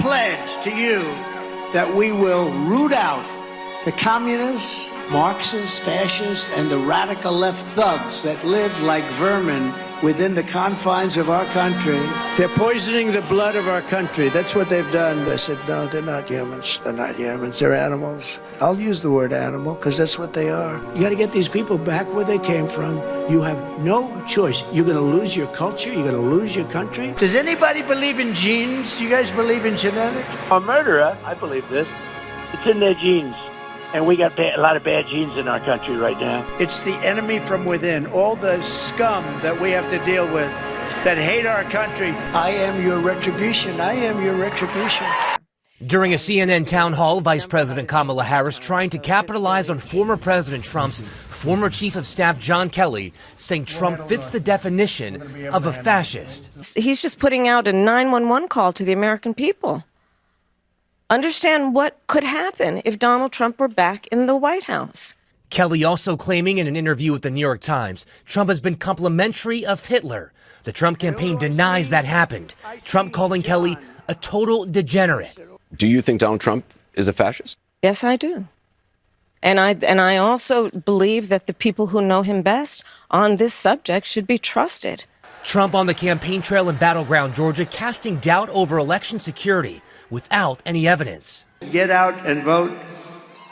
pledge to you that we will root out the communists, Marxists, fascists, and the radical left thugs that live like vermin within the confines of our country. They're poisoning the blood of our country. That's what they've done. I said, no, they're not humans. They're not humans. They're animals. I'll use the word animal because that's what they are. You got to get these people back where they came from. You have no choice. You're going to lose your culture. You're going to lose your country. Does anybody believe in genes? You guys believe in genetics? A murderer, I believe this. It's in their genes. And we got a lot of bad genes in our country right now. It's the enemy from within, all the scum that we have to deal with that hate our country. I am your retribution. I am your retribution. During a CNN town hall, Vice President Kamala Harris trying to capitalize on former President Trump's former Chief of Staff John Kelly, saying Trump fits the definition of a fascist. He's just putting out a 911 call to the American people. Understand what could happen if Donald Trump were back in the White House. Kelly also claiming in an interview with the New York Times, Trump has been complimentary of Hitler. The Trump campaign denies that happened. Trump calling Kelly a total degenerate. Do you think Donald Trump is a fascist? Yes, I do. And I also believe that the people who know him best on this subject should be trusted. Trump on the campaign trail in battleground Georgia, casting doubt over election security without any evidence. Get out and vote.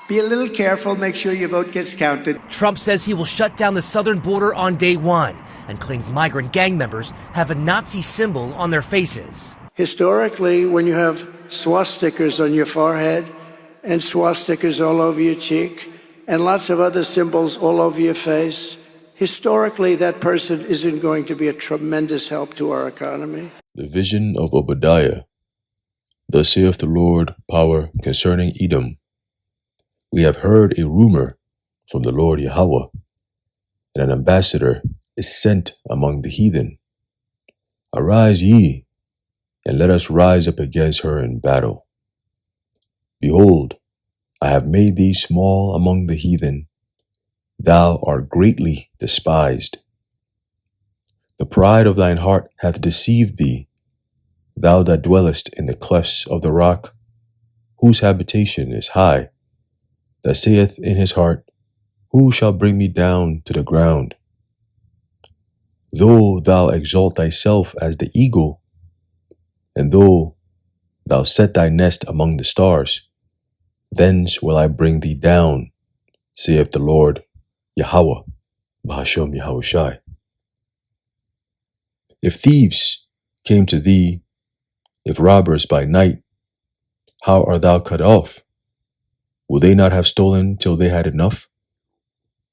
Be a little careful. Make sure your vote gets counted. Trump says he will shut down the southern border on day one and claims migrant gang members have a Nazi symbol on their faces. Historically, when you have swastikas on your forehead and swastikas all over your cheek and lots of other symbols all over your face, historically, that person isn't going to be a tremendous help to our economy. The vision of Obadiah. Thus saith the Lord, power concerning Edom. We have heard a rumor from the Lord Yahweh, and an ambassador is sent among the heathen. Arise ye, and let us rise up against her in battle. Behold, I have made thee small among the heathen. Thou art greatly despised. The pride of thine heart hath deceived thee, thou that dwellest in the clefts of the rock, whose habitation is high, that saith in his heart, who shall bring me down to the ground? Though thou exalt thyself as the eagle, and though thou set thy nest among the stars, thence will I bring thee down, saith the Lord Yahweh, Bahashem Yahushai. If thieves came to thee, if robbers by night, how art thou cut off? Will they not have stolen till they had enough?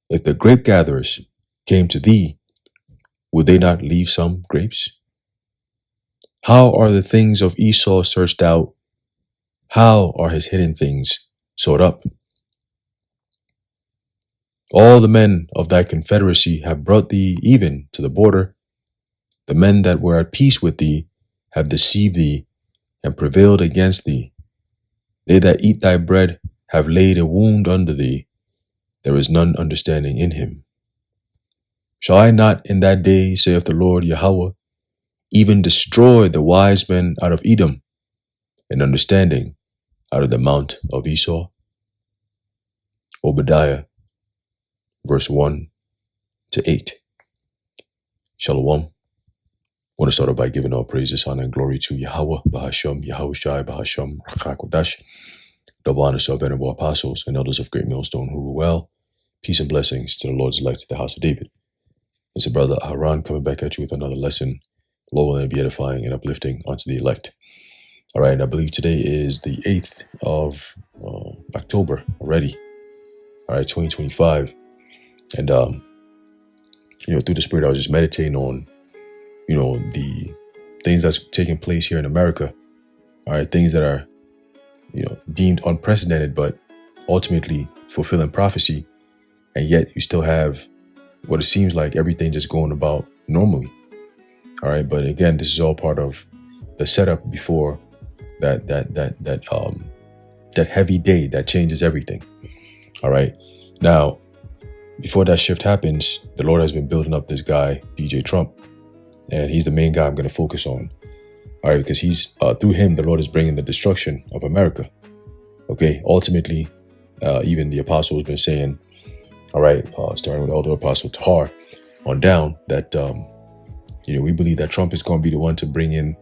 If the grape gatherers came to thee, would they not leave some grapes? How are the things of Esau searched out? How are his hidden things sought up? All the men of thy confederacy have brought thee even to the border. The men that were at peace with thee have deceived thee and prevailed against thee. They that eat thy bread have laid a wound under thee. There is none understanding in him. Shall I not in that day, saith the Lord Yahweh, even destroy the wise men out of Edom, and understanding out of the mount of Esau? Obadiah, verse 1 to 8. Shalom. I want to start off by giving all praises, honor, and glory to Yahweh, Bahashem, Yahushai, Bahashem, Rachakodash. Double honor to our venerable apostles and elders of Great Millstone who rule well. Peace and blessings to the Lord's elect to the house of David. It's a brother Haran coming back at you with another lesson, low and be edifying and uplifting unto the elect. All right, and I believe today is the 8th of October already. All right, 2025. And, through the Spirit, I was just meditating on, the things that's taking place here in America. All right, things that are, deemed unprecedented, but ultimately fulfilling prophecy. And yet you still have what it seems like everything just going about normally. All right, but again, this is all part of the setup before that heavy day that changes everything. All right, now before that shift happens, the Lord has been building up this guy, DJ Trump, and he's the main guy I'm going to focus on. All right, because he's through him, the Lord is bringing the destruction of America. Okay, ultimately, even the apostle has been saying, all right, starting with Elder Apostle Tahar on down, that we believe that Trump is going to be the one to bring in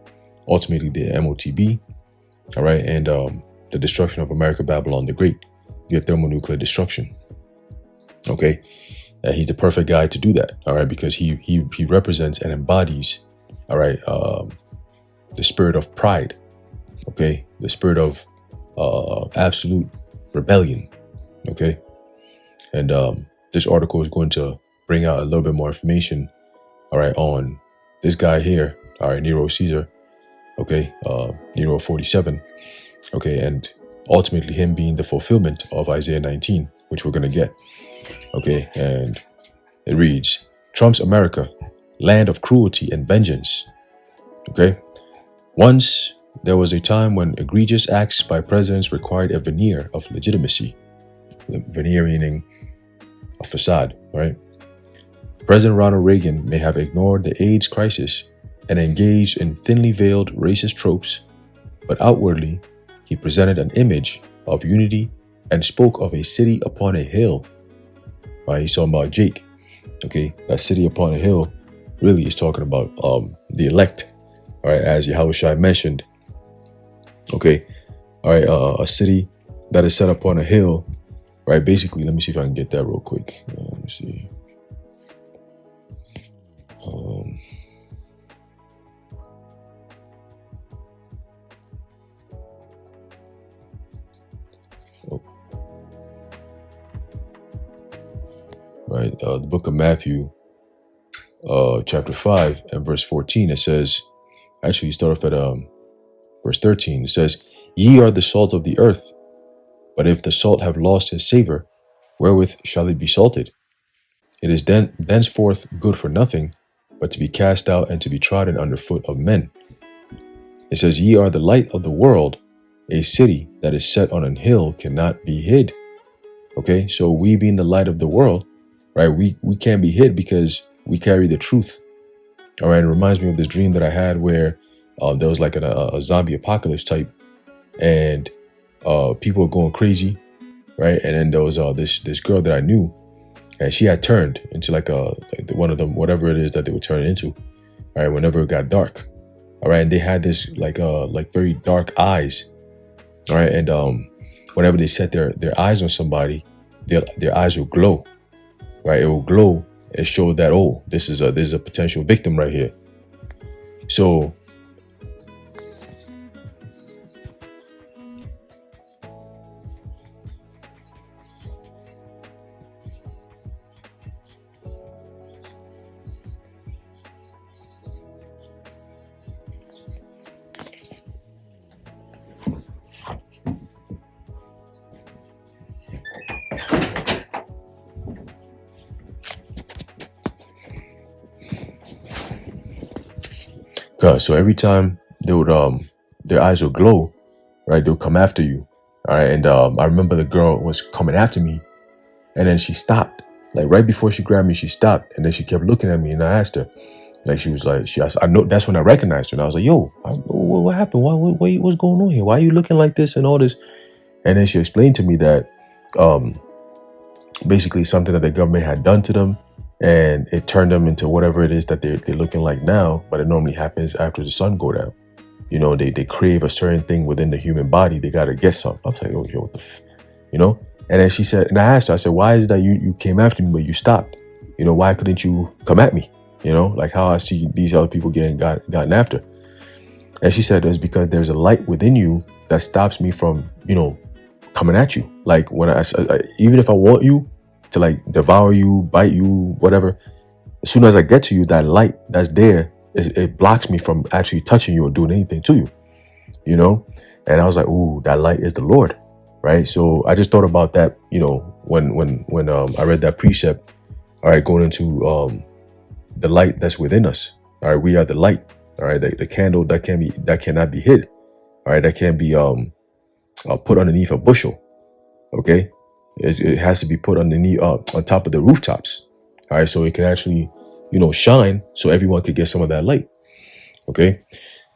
ultimately the MOTB, all right, and the destruction of America, Babylon the Great, the thermonuclear destruction. Okay, he's the perfect guy to do that, all right, because he represents and embodies, all right, the spirit of pride, okay, the spirit of absolute rebellion, okay, and this article is going to bring out a little bit more information, all right, on this guy here, all right, Nero Caesar, okay, NERO47, okay, and ultimately him being the fulfillment of Isaiah 19, which we're going to get, okay, and it reads, Trump's America, land of cruelty and vengeance, okay. Once there was a time when egregious acts by presidents required a veneer of legitimacy, the veneer meaning a facade, right? President Ronald Reagan may have ignored the AIDS crisis and engaged in thinly veiled racist tropes, but outwardly, he presented an image of unity and spoke of a city upon a hill. He's talking about Jake, okay? That city upon a hill really is talking about the elect, all right, as Yahushua mentioned, okay? All right, a city that is set upon a hill, right? Basically, let me see if I can get that real quick. Let me see. Right, the book of Matthew, chapter 5 and verse 14, it says, actually, you start off at verse 13. It says, Ye are the salt of the earth, but if the salt have lost his savor, wherewith shall it be salted? It is thenceforth good for nothing, but to be cast out and to be trodden under foot of men. It says, Ye are the light of the world. A city that is set on an hill cannot be hid. Okay, so we being the light of the world, right, we can't be hid because we carry the truth. All right, it reminds me of this dream that I had where there was like a zombie apocalypse type, and people were going crazy, right? And then there was this girl that I knew, and she had turned into like one of them, whatever it is that they would turn into, all right, whenever it got dark, all right, and they had this like very dark eyes, all right, and whenever they set their eyes on somebody, their eyes will glow, right? It will glow and show that, oh, this is a potential victim right here. So so every time they would their eyes would glow, right? They'll come after you, all right. And I remember the girl was coming after me, and then she stopped, like right before she grabbed me, she stopped, and then she kept looking at me, and I asked her, like she asked, I know, that's when I recognized her, and I was like, yo, what happened? What's going on here? Why are you looking like this and all this? And then she explained to me that basically something that the government had done to them, and it turned them into whatever it is that they're looking like now. But it normally happens after the sun go down. You know, they crave a certain thing within the human body. They got to get some. I was like, oh, yo, what the you know? And then she said, and I asked her, I said, why is it that you came after me, but you stopped? You know, why couldn't you come at me? You know, like how I see these other people gotten after. And she said, it's because there's a light within you that stops me from, you know, coming at you. Like when I even if I want you to like devour you, bite you, whatever, as soon as I get to you, that light that's there, it blocks me from actually touching you or doing anything to you, you know? And I was like, ooh, that light is the Lord, right? So I just thought about that, you know, when I read that precept, all right, going into the light that's within us. All right, we are the light. All right, the candle that cannot be hid. All right, that can't be put underneath a bushel. Okay, it has to be put underneath on top of the rooftops. All right, so it can actually, you know, shine, so everyone could get some of that light. Okay,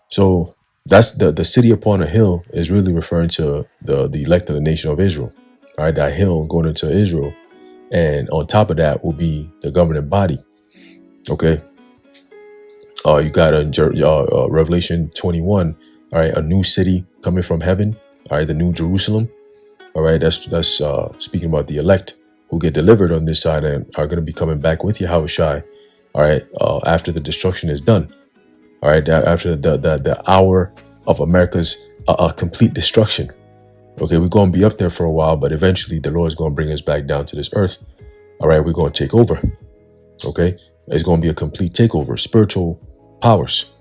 so That's the city upon a hill is really referring to the elect of the nation of Israel. All right, that hill going into Israel. And on top of that will be the governing body. Okay. You got Revelation 21. All right, a new city coming from heaven. All right, the new Jerusalem. All right, that's speaking about the elect who get delivered on this side and are going to be coming back with Yahushua. All right, after the destruction is done. All right, after the hour of America's complete destruction. Okay, we're going to be up there for a while, but eventually the Lord is going to bring us back down to this earth. All right, we're going to take over. Okay, it's going to be a complete takeover, spiritual powers.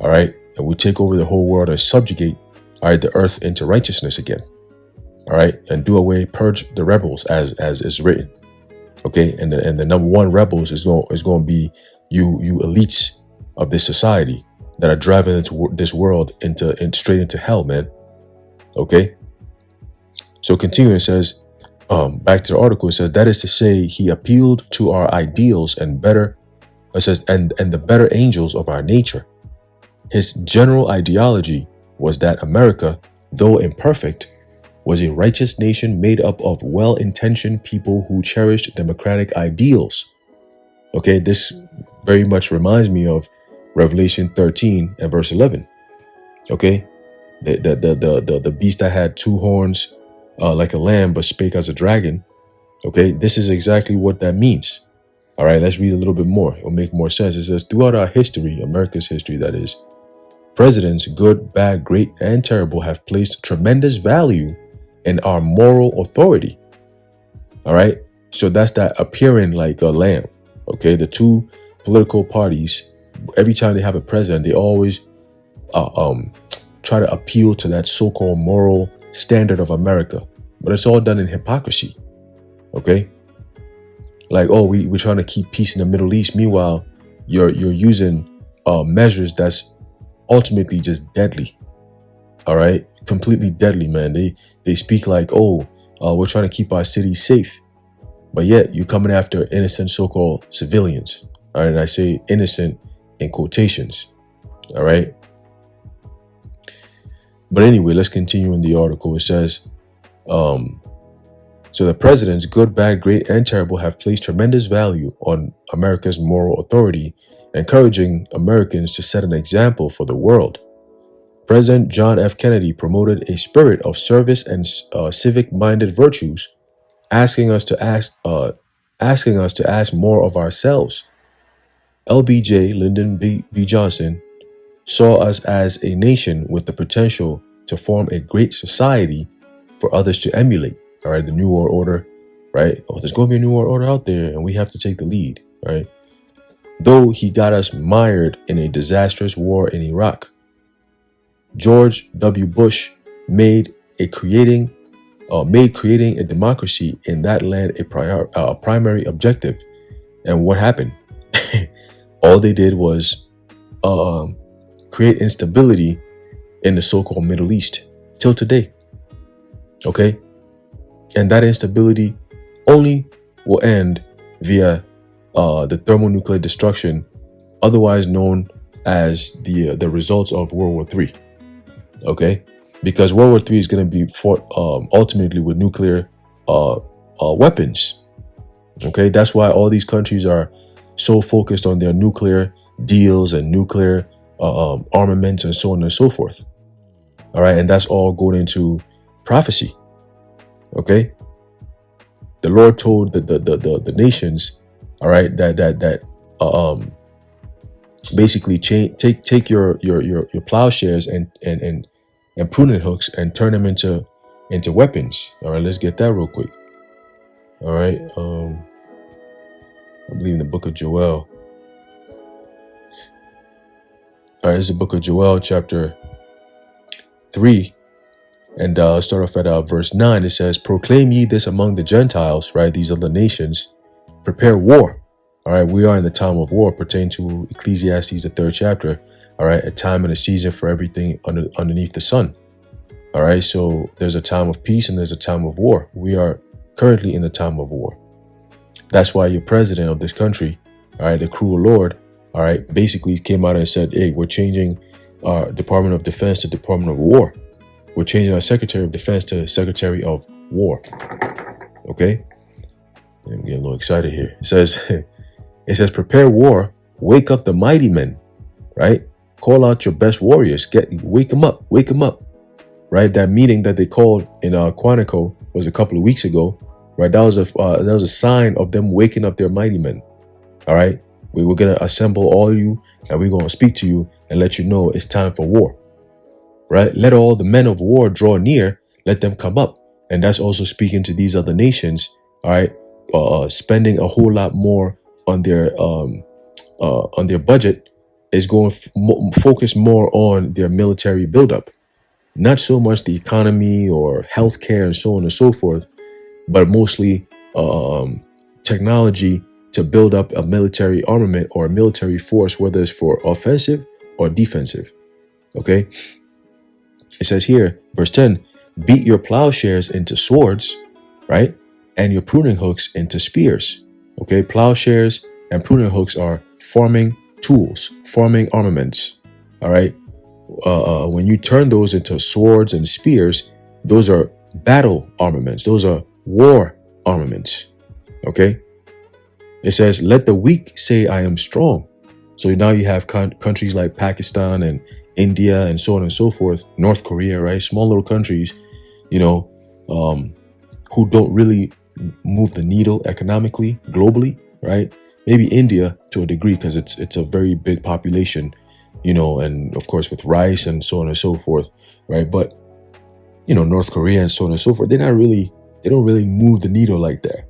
All right, and we take over the whole world and subjugate, all right, the earth into righteousness again. All right, and do away, purge the rebels, as is written. Okay, and the number one rebels is going to be you elites of this society that are driving into this world straight into hell, man. Okay. So continuing, it says, back to the article, it says, that is to say, he appealed to our ideals and the better angels of our nature. His general ideology was that America, though imperfect, was a righteous nation made up of well-intentioned people who cherished democratic ideals. Okay, this very much reminds me of Revelation 13 and verse 11. Okay, the beast that had two horns, like a lamb, but spake as a dragon. Okay, this is exactly what that means. All right, let's read a little bit more. It'll make more sense. It says, throughout our history, America's history, that is, presidents, good, bad, great, and terrible, have placed tremendous value in our moral authority. All right, so that's that appearing like a lamb. Okay, the two political parties, every time they have a president, they always try to appeal to that so-called moral standard of America, but it's all done in hypocrisy. Okay, like, oh, we're trying to keep peace in the Middle East. Meanwhile, you're using measures that's ultimately just deadly. All right, completely deadly, man. They speak like, oh, we're trying to keep our cities safe, but yet you're coming after innocent so-called civilians. All right, and I say innocent in quotations. All right. But anyway, let's continue in the article. It says, so the presidents, good, bad, great, and terrible, have placed tremendous value on America's moral authority, encouraging Americans to set an example for the world. President John F. Kennedy promoted a spirit of service and civic-minded virtues, asking us to ask more of ourselves. LBJ, Lyndon B. Johnson, saw us as a nation with the potential to form a great society for others to emulate. All right, the New World Order, right? Oh, there's going to be a New World Order out there, and we have to take the lead, right? Though he got us mired in a disastrous war in Iraq, George W. Bush made creating a democracy in that land a primary objective. And what happened? All they did was create instability in the so-called Middle East till today. Okay, and that instability only will end via the thermonuclear destruction, otherwise known as the results of World War III. Okay, because World War III is going to be fought ultimately with nuclear weapons. Okay, that's why all these countries are so focused on their nuclear deals and nuclear armaments and so on and so forth. All right, and that's all going into prophecy. Okay, the Lord told the nations, all right, that basically take your plowshares and pruning hooks and turn them into weapons. All right, let's get that real quick. All right, I believe in the book of Joel. All right, this is the book of Joel, chapter 3, and start off at verse 9. It says, "Proclaim ye this among the Gentiles," right? These other nations, "prepare war." All right, we are in the time of war, pertaining to Ecclesiastes, the 3rd chapter. All right, a time and a season for everything underneath the sun. All right, so there's a time of peace and there's a time of war. We are currently in the time of war. That's why your president of this country, all right, the cruel Lord, all right, basically came out and said, hey, we're changing our Department of Defense to Department of War. We're changing our Secretary of Defense to Secretary of War. Okay? I'm getting a little excited here. It says, prepare war, wake up the mighty men, right? Call out your best warriors. Wake them up, right? That meeting that they called in Quantico was a couple of weeks ago, right? That was a sign of them waking up their mighty men. All right, we were gonna assemble all you, and we're gonna speak to you and let you know it's time for war, right? Let all the men of war draw near. Let them come up, and that's also speaking to these other nations. All right, spending a whole lot more on their budget is going focus more on their military buildup, not so much the economy or healthcare and so on and so forth, but mostly technology to build up a military armament or a military force, whether it's for offensive or defensive. Okay. It says here, verse 10, beat your plowshares into swords, right? And your pruning hooks into spears. Okay. Plowshares and pruning hooks are farming tools, farming armaments. All right. When you turn those into swords and spears, those are battle armaments. Those are war armaments. Okay. It says, let the weak say I am strong. So now you have countries like Pakistan and India and so on and so forth, North Korea, right? Small little countries, who don't really move the needle economically, globally, right? Maybe India to a degree because it's a very big population, and of course with rice and so on and so forth, right? But, North Korea and so on and so forth, they don't really move the needle like that.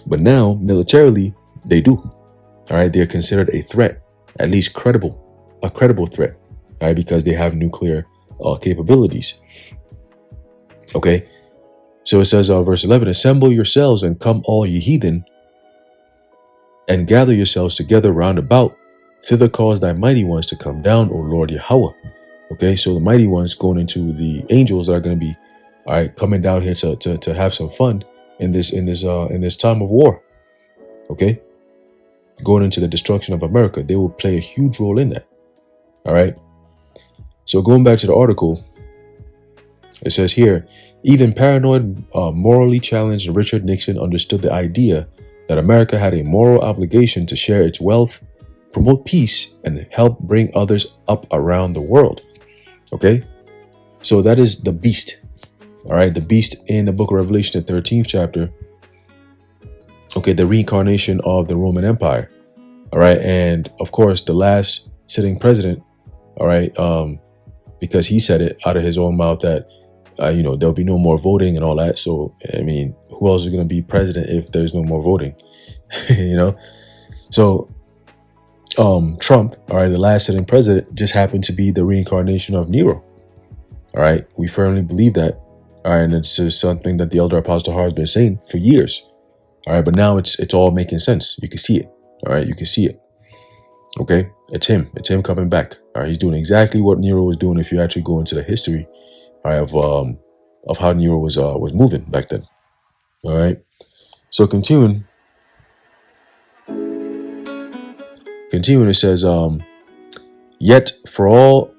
But now, militarily, they do. All right, they're considered a threat, at least a credible threat, all right, because they have nuclear capabilities. Okay, so it says, verse 11, assemble yourselves and come all ye heathen, and gather yourselves together round about. Thither cause thy mighty ones to come down, O Lord Yahweh. Okay, so the mighty ones going into the angels are going to be, all right, coming down here to have some fun in this time of war. Okay, going into the destruction of America, they will play a huge role in that. All right. So going back to the article, it says here, even paranoid, morally challenged Richard Nixon understood the idea that America had a moral obligation to share its wealth, promote peace, and help bring others up around the world. Okay, so that is the beast. All right, the beast in the book of Revelation, the 13th chapter. Okay, the reincarnation of the Roman Empire. All right, and of course, the last sitting president. All right, because he said it out of his own mouth that, there'll be no more voting and all that. So, I mean, who else is going to be president if there's no more voting? So, Trump, all right, the last sitting president, just happened to be the reincarnation of Nero. All right, we firmly believe that. All right, and it's just something that the elder apostle has been saying for years. All right, but now it's all making sense. You can see it. All right, you can see it. Okay, it's him coming back. All right, he's doing exactly what Nero was doing. If you actually go into the history, all right, of how Nero was moving back then. All right, so continuing, it says, yet for all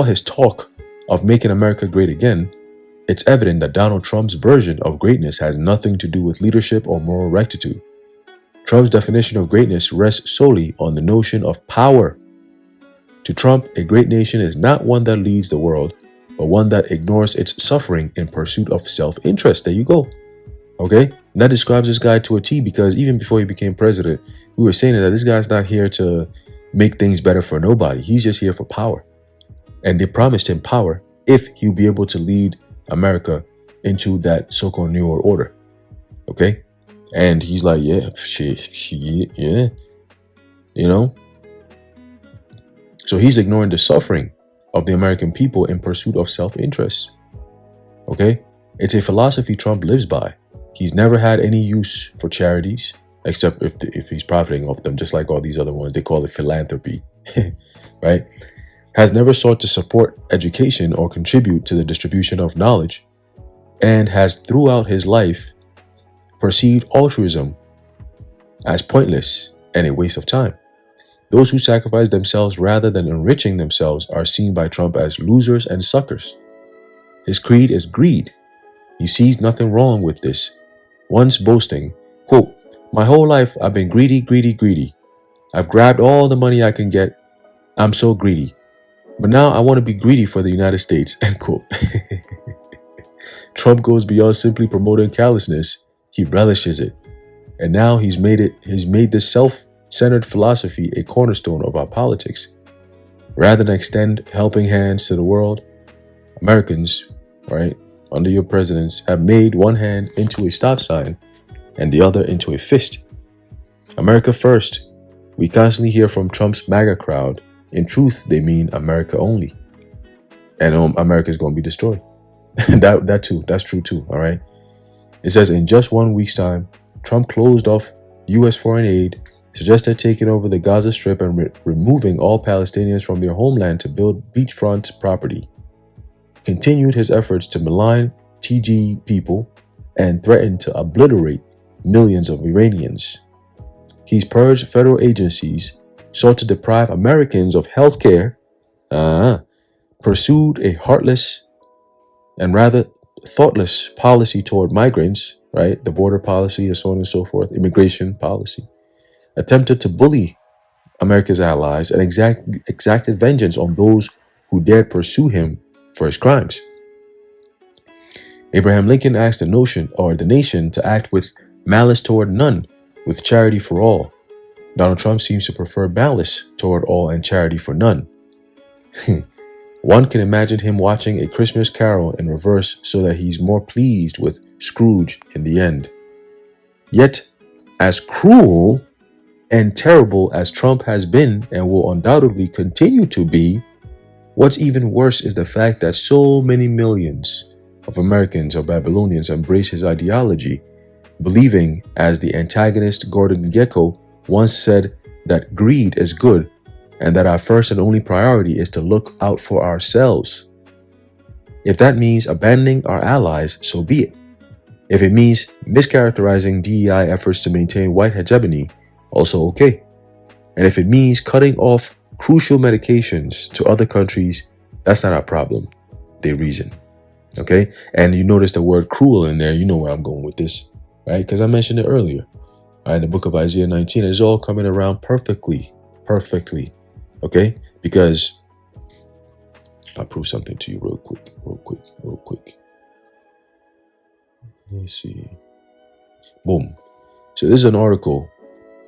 his talk of making America great again, it's evident that Donald Trump's version of greatness has nothing to do with leadership or moral rectitude. Trump's definition of greatness rests solely on the notion of power. To Trump, a great nation is not one that leads the world, but one that ignores its suffering in pursuit of self-interest. There you go. Okay? And that describes this guy to a T, because even before he became president, we were saying that this guy's not here to make things better for nobody. He's just here for power. And they promised him power if he'll be able to lead America into that so-called New World Order. Okay? And he's like, yeah. So he's ignoring the suffering of the American people in pursuit of self-interest. Okay? It's a philosophy Trump lives by. He's never had any use for charities, except if he's profiting off them, just like all these other ones. They call it philanthropy, right? Has never sought to support education or contribute to the distribution of knowledge, and has throughout his life perceived altruism as pointless and a waste of time. Those who sacrifice themselves rather than enriching themselves are seen by Trump as losers and suckers. His creed is greed. He sees nothing wrong with this, once boasting, quote, "My whole life I've been greedy, greedy, greedy. I've grabbed all the money I can get. I'm so greedy. But now I want to be greedy for the United States," end quote. Trump goes beyond simply promoting callousness. He relishes it. And now he's made this self-centered philosophy a cornerstone of our politics. Rather than extend helping hands to the world, Americans, right, under your presidents, have made one hand into a stop sign and the other into a fist. America first. We constantly hear from Trump's MAGA crowd. In truth, they mean America only. And America is going to be destroyed. that too. That's true too. All right. It says in just 1 week's time, Trump closed off U.S. foreign aid, suggested taking over the Gaza Strip and removing all Palestinians from their homeland to build beachfront property, continued his efforts to malign TG people, and threatened to obliterate millions of Iranians. He's purged federal agencies, sought to deprive Americans of health care, pursued a heartless and rather thoughtless policy toward migrants, right? The border policy and so on and so forth, immigration policy, attempted to bully America's allies and exacted vengeance on those who dared pursue him for his crimes. Abraham Lincoln asked the nation to act with malice toward none, with charity for all. Donald Trump seems to prefer malice toward all and charity for none. One can imagine him watching A Christmas Carol in reverse so that he's more pleased with Scrooge in the end. Yet, as cruel and terrible as Trump has been and will undoubtedly continue to be, what's even worse is the fact that so many millions of Americans or Babylonians embrace his ideology, believing, as the antagonist Gordon Gekko once said, that greed is good and that our first and only priority is to look out for ourselves. If that means abandoning our allies, so be it. If it means mischaracterizing DEI efforts to maintain white hegemony, also okay. And if it means cutting off crucial medications to other countries, that's not our problem. They reason. Okay? And you notice the word cruel in there, you know where I'm going with this, right? Because I mentioned it earlier. All right, the book of Isaiah 19 is all coming around perfectly. Okay? Because I'll prove something to you real quick. Let's see. Boom. So this is an article,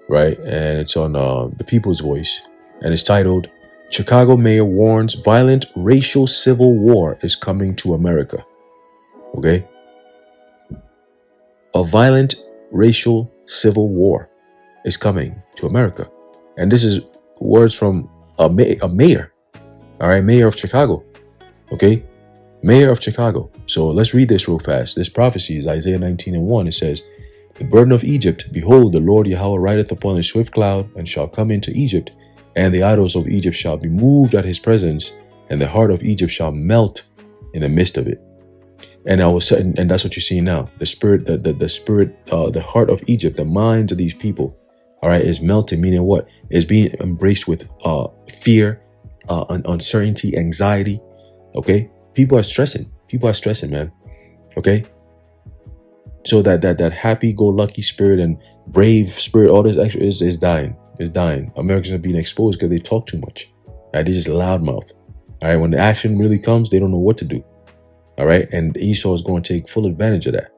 right? And it's on the People's Voice. And it's titled, "Chicago Mayor Warns Violent Racial Civil War is Coming to America." Okay? A violent racial civil war is coming to America. And this is words from a mayor. All right, mayor of Chicago. Okay? Mayor of Chicago. So let's read this real fast. This prophecy is Isaiah 19:1. It says, "The burden of Egypt, behold, the Lord Yahweh rideth upon a swift cloud, and shall come into Egypt, and the idols of Egypt shall be moved at his presence, and the heart of Egypt shall melt in the midst of it." And all of a sudden, and that's what you're seeing now. The spirit, the heart of Egypt, the minds of these people, all right, is melting, meaning what? Is being embraced with fear, uncertainty, anxiety. Okay? People are stressing, man. Okay? So that happy-go-lucky spirit and brave spirit, all this extra is dying. It's dying. Americans are being exposed because they talk too much. Right? They're just loudmouth. All right? When the action really comes, they don't know what to do. All right? And Esau is going to take full advantage of that.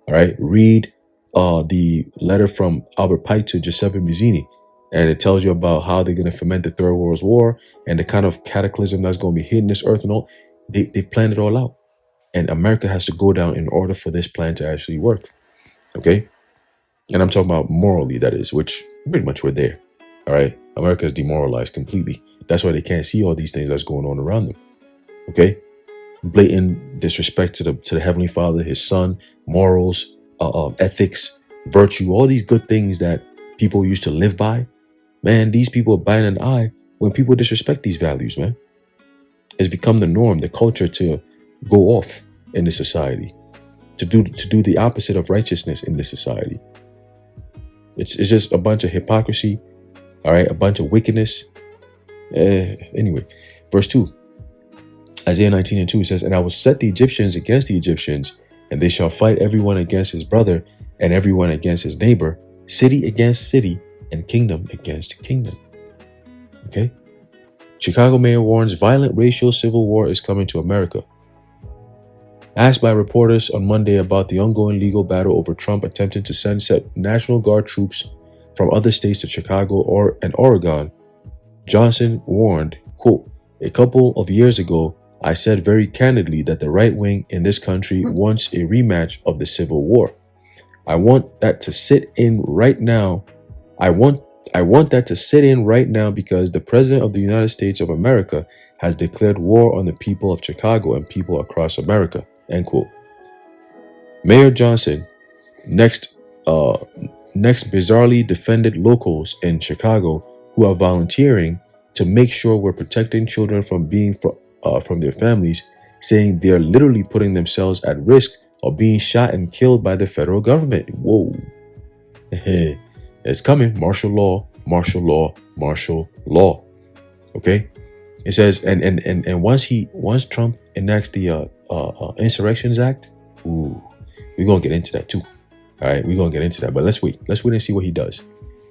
All right? Read the letter from Albert Pike to Giuseppe Mazzini, and it tells you about how they're going to foment the Third World War and the kind of cataclysm that's going to be hitting this earth and all. They've planned it all out. And America has to go down in order for this plan to actually work. Okay? And I'm talking about morally, that is, which pretty much we're there. All right? America is demoralized completely. That's why they can't see all these things that's going on around them. Okay? Blatant disrespect to the Heavenly Father, his Son, morals, ethics, virtue, all these good things that people used to live by. Man, these people are biting an eye when people disrespect these values, man. It's become the norm, the culture to go off in this society, to do the opposite of righteousness in this society. It's just a bunch of hypocrisy, all All right, a bunch of wickedness. Anyway, verse 2. Isaiah 19:2 says, "And I will set the Egyptians against the Egyptians, and they shall fight everyone against his brother, and everyone against his neighbor, city against city, and kingdom against kingdom." Okay? Chicago mayor warns violent racial civil war is coming to America. Asked by reporters on Monday about the ongoing legal battle over Trump attempting to send National Guard troops from other states to Chicago and Oregon, Johnson warned, quote, "A couple of years ago, I said very candidly that the right wing in this country wants a rematch of the Civil War. I want that to sit in right now. I want that to sit in right now because the President of the United States of America has declared war on the people of Chicago and people across America." End quote. Mayor Johnson next bizarrely defended locals in Chicago who are volunteering to make sure we're protecting children from being from their families, saying they're literally putting themselves at risk of being shot and killed by the federal government. Whoa. It's coming. Martial law, martial law, martial law. Okay? It says, and once Trump enacts the Insurrections Act, we're gonna get into that too. All right, we're gonna get into that, but let's wait and see what he does.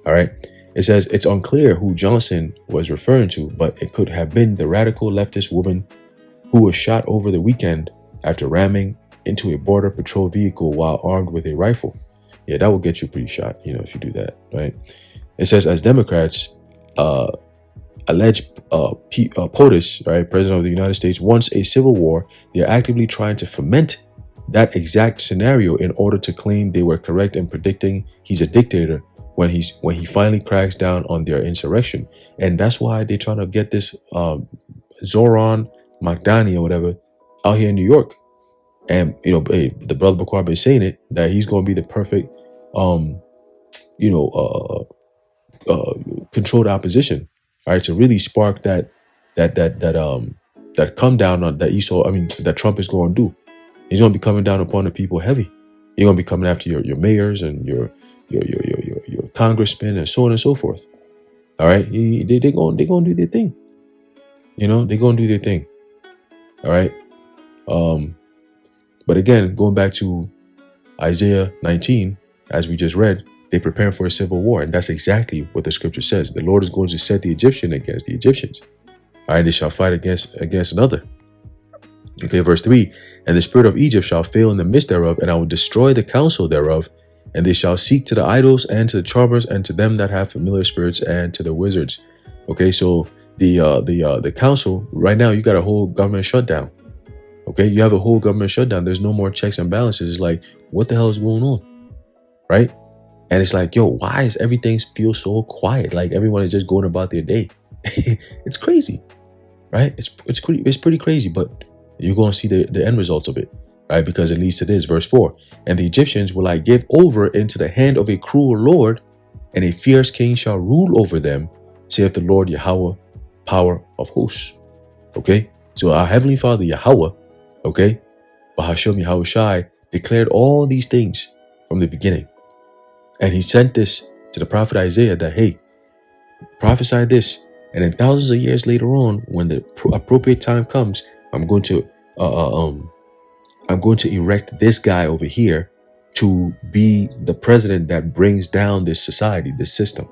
All right. It says it's unclear who Johnson was referring to, but it could have been the radical leftist woman who was shot over the weekend after ramming into a border patrol vehicle while armed with a rifle. Yeah, that will get you pretty shot, if you do that, right? It says as Democrats allege POTUS, right, President of the United States, wants a civil war, they're actively trying to foment that exact scenario in order to claim they were correct in predicting he's a dictator when he finally cracks down on their insurrection. And that's why they're trying to get this Zoran Magdani or whatever out here in New York. And the brother Bakar been saying it, that he's going to be the perfect controlled opposition, right, to really spark that come down on that that Trump is going to do. He's going to be coming down upon the people heavy. He's going to be coming after your mayors and your congressmen and so on and so forth. All right, they're going to do their thing. They're going to do their thing. All right. But again, going back to Isaiah 19, as we just read, they prepare for a civil war, and that's exactly what the scripture says. The Lord is going to set the Egyptian against the Egyptians. All right, they shall fight against another. Okay, verse 3, "And the spirit of Egypt shall fail in the midst thereof, and I will destroy the counsel thereof, and they shall seek to the idols and to the charmers and to them that have familiar spirits and to the wizards." Okay, so the council right now, you got a whole government shutdown. Okay, you have a whole government shutdown. There's no more checks and balances. It's like, what the hell is going on, right? And it's like, yo, why is everything feel so quiet? Like everyone is just going about their day. It's crazy, right? It's pretty crazy, but you're going to see the end results of it, right? Because it leads to this, verse 4. "And the Egyptians will I give over into the hand of a cruel Lord, and a fierce king shall rule over them, saith the Lord Yahweh, power of hosts." Okay, so our Heavenly Father Yahweh, okay, Bahashem Yahushai, declared all these things from the beginning. And he sent this to the prophet Isaiah that, hey, prophesy this, and then thousands of years later on, when the appropriate time comes, I'm going to erect this guy over here to be the president that brings down this society, this system.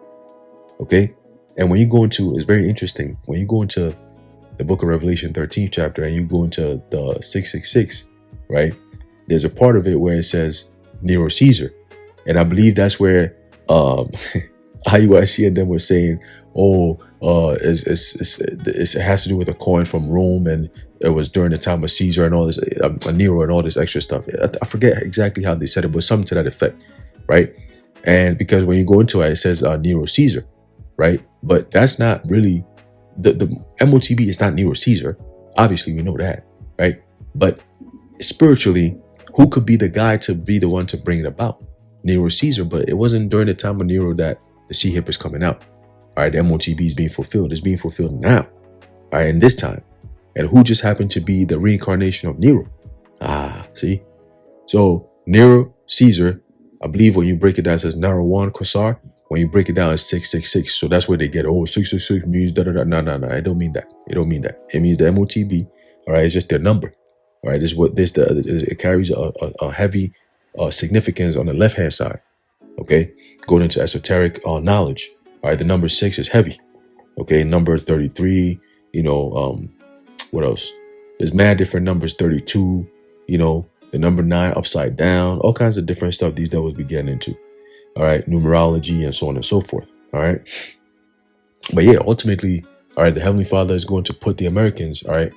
Okay? And when you go into, it's very interesting, when you go into the book of Revelation 13th chapter and you go into the 666, right? There's a part of it where it says Nero Caesar. And I believe that's where IUIC and them were saying, it has to do with a coin from Rome, and it was during the time of Caesar and all this, Nero and all this extra stuff. I forget exactly how they said it, but something to that effect, right? And because when you go into it, it says Nero Caesar, right? But that's not really, the MOTB is not Nero Caesar. Obviously, we know that, right? But spiritually, who could be the guy to be the one to bring it about? Nero Caesar, but it wasn't during the time of Nero that the Sea Hip is coming out. All right, the MOTB is being fulfilled. It's being fulfilled now, all right, in this time. And who just happened to be the reincarnation of Nero? See? So Nero Caesar, I believe when you break it down, it says Narawan Kosar, when you break it down, it's 666. So that's where they get, 666 means da-da-da. No. It don't mean that. It don't mean that. It means the MOTB, all right, it's just their number. All right, it carries a heavy significance on the left-hand side, okay? Going into esoteric knowledge, all right, the number 6 is heavy, okay? Number 33, what else? There's mad different numbers, 32, the number 9 upside down, all kinds of different stuff these devils be getting into, all right? Numerology and so on and so forth, all right? But yeah, ultimately, all right, the Heavenly Father is going to put the Americans, all right,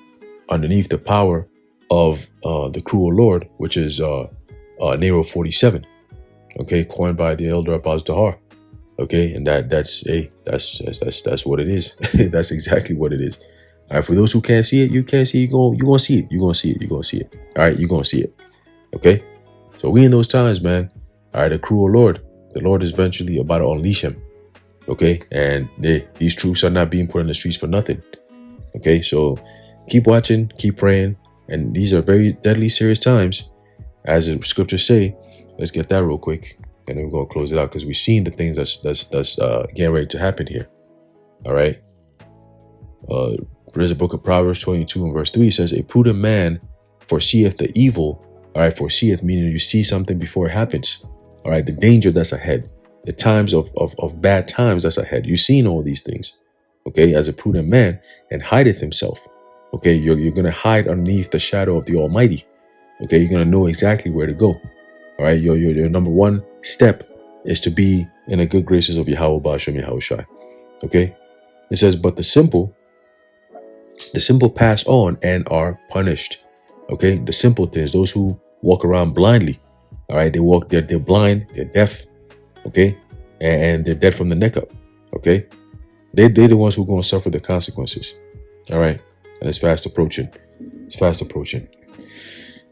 underneath the power of the cruel Lord, which is NERO47, okay, coined by the elder Abbas Dahar, okay, and that's what it is. That's exactly what it is. All right, for those who can't see it, you can't see it. You're gonna see it. You're gonna see it. You're gonna see it. All right, you're gonna see it. Okay, so we in those times, man. All right, the cruel Lord, the Lord is eventually about to unleash him. Okay, and these troops are not being put in the streets for nothing. Okay, so keep watching, keep praying. And these are very deadly, serious times. As the scriptures say, let's get that real quick. And then we're going to close it out because we've seen the things that's getting ready to happen here. All right. There's a book of Proverbs 22 and verse 3. It says, a prudent man foreseeth the evil. All right. Foreseeth, meaning you see something before it happens. All right. The danger that's ahead. The times of bad times that's ahead. You've seen all these things. Okay. As a prudent man, and hideth himself. Okay, you're going to hide underneath the shadow of the Almighty. Okay, you're going to know exactly where to go. All right, your number one step is to be in the good graces of Yahweh Ba'ashem Yahushai. Okay, it says, but the simple pass on and are punished. Okay, the simpletons, those who walk around blindly. All right, they're blind, they're deaf. Okay, and they're dead from the neck up. Okay, they're the ones who are going to suffer the consequences. All right. And it's fast approaching. It's fast approaching.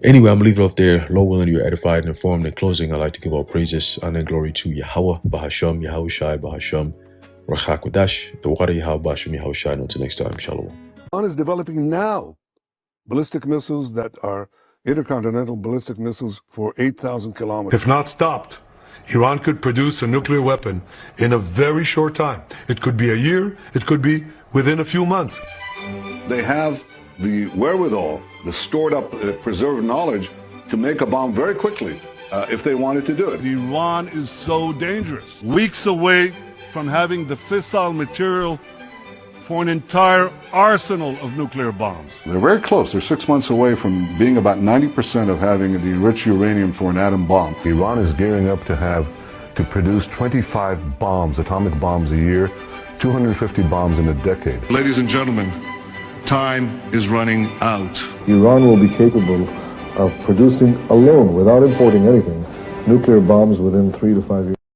Anyway, I'm going to leave it off there. Lord willing, you're edified and informed. In closing, I'd like to give all praises, honor, and glory to Yahweh, Bahasham, Yahushai, Bahasham, Rachakodash, the water Yahweh, Bahasham, Yahushai. Until next time, Shalom. Iran is developing now ballistic missiles that are intercontinental ballistic missiles for 8,000 kilometers. If not stopped, Iran could produce a nuclear weapon in a very short time. It could be a year. It could be within a few months. They have the wherewithal, the stored up, preserved knowledge to make a bomb very quickly if they wanted to do it. Iran is so dangerous. Weeks away from having the fissile material for an entire arsenal of nuclear bombs. They're very close. They're 6 months away from being about 90% of having the enriched uranium for an atom bomb. Iran is gearing up to produce 25 bombs, atomic bombs a year, 250 bombs in a decade. Ladies and gentlemen, time is running out. Iran will be capable of producing alone, without importing anything, nuclear bombs within 3 to 5 years.